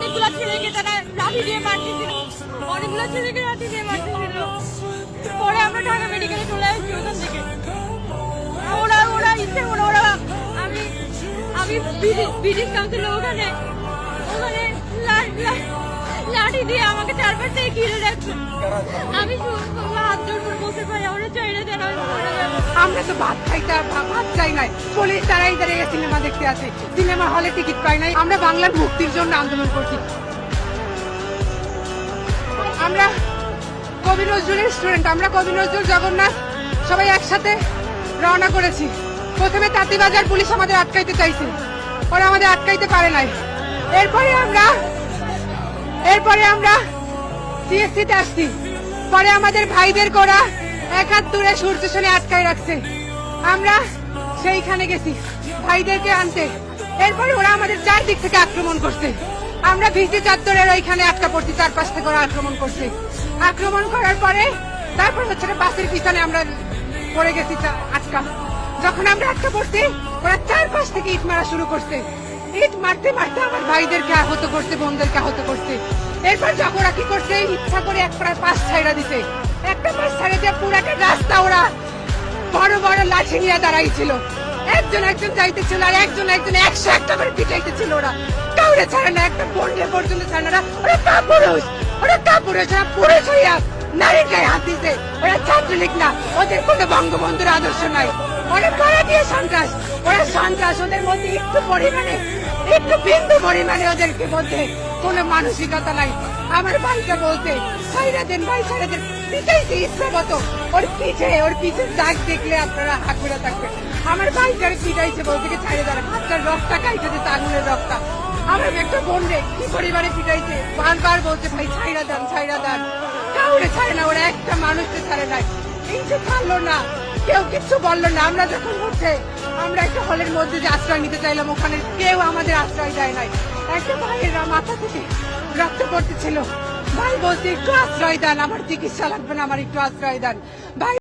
অনেকগুলো ছেলেকে তারা লাঠি দিয়ে মারতেছিল, অনেকগুলো ছেলেকে লাঠি দিয়ে মারতেছিল। পরে আমরা ঢাকা মেডিকেলে চলে আসছি ওখান থেকে। ওরা ওরা ইচ্ছে করে ওরা আমি আমি ব্রিটিশ কাউন্সিলে ওখানে ওখানে লাঠি দিয়ে আমাকে চারপাশ থেকে ঘিরে রাখছে। আমি হাত জোর করে বসে পাই, ওরা চাইলে দেন। আমরা তো ভাত চাই নাই, পুলিশ তারাই দাঁড়িয়ে সিনেমা দেখতে আসে, সিনেমা হলে টিকিট পাই নাই। আমরা বাংলার মুক্তির জন্য আন্দোলন করছি। আমরা কবি নজরুলের স্টুডেন্ট, আমরা কবি নজরুল জগন্নাথ সবাই একসাথে রওনা করেছি। প্রথমে তাঁতিবাজার পুলিশ আমাদের আটকাইতে চাইছে, ওরা আমাদের আটকাইতে পারে নাই। এরপরে আমরা সিএসসিতে আসছি। পরে আমাদের ভাইদের করা 71 সূর্য সেনে আটকায় রাখছে। আমরা সেইখানে গেছি ভাইদেরকে আনতে। এরপরে ওরা আমাদের চারদিক থেকে আক্রমণ করছে। আমরা ভিসি চত্বরের ওইখানে আটকা পড়ছি, চারপাশ থেকে ওরা আক্রমণ করছে। আক্রমণ করার পরে তারপর হচ্ছে বাসের পিছনে আমরা পড়ে গেছি আটকা। যখন আমরা আটকা পড়ছি ওরা চারপাশ থেকে ইট মারা শুরু করছে। ইট মারতে মারতে আমার ভাইদেরকে আহত করছে, বোনদেরকে আহত করছে। এরপর যখন ওরা কি করছে, ইচ্ছা করে একটা পাশ ছাইড়া দিছে। একটা পাশ ছাইড়া দিয়ে পুরো একটা রাস্তা ওরা বড় বড় লাঠি নিয়ে দাঁড়াইছিল। একজন যাইতেছিল আর একজন 101টা করে পিটাইতেছিল। ওরা কাউরে ছাড়ে না, একটা বোনকে পর্যন্ত ছাড়ে না। ওরা কাপুরুষ, ওরা পুরুষ হইয়া নারীর গায়ে হাত দিতে। ওরা ছাত্রলীগ না, ওদের কোনো বঙ্গবন্ধুর আদর্শ নাই। ওরা কারা দিয়ে সন্ত্রাস, ওরা সন্ত্রাস। ওদের মধ্যে একটু বিন্দু পরিমাণে ওদেরকে মধ্যে কোনো মানসিকতা নাই। আমার ভাইটা বলতে ছাইরা দেন ভাই, ছাইরা দেন। পিটাইছে ইচ্ছা মতো। ওর পিঠের দাগ দেখলে আপনারা হাত করে থাকবেন। আমার ভাইটার পিটাইছে, বলতে ছাইড়ে দেন, হাতটার রক্তটা কাইটে দিতে, আঙুলের রক্তটা। আমার একটা বোন রে কি পরিবারে পিটাইছে, বারবার বলছে ভাই ছাইড়া দেন। কাউরে ছাড়ে না, ওরা একটা মানুষকে ছাড়ে নাই। এই যে ছাড়লো না, কেউ কিচ্ছু বললো না। আমরা যখন হচ্ছে আমরা একটা হলের মধ্যে যে আশ্রয় নিতে চাইলাম, ওখানে কেউ আমাদের আশ্রয় দেয় নাই। একটা ভাইয়ের মাথা থেকে রক্ত পড়তেছিল। ভাই বলছে একটু আশ্রয় দেন, আমার চিকিৎসা লাগবে না, আমার একটু আশ্রয় দেন ভাই।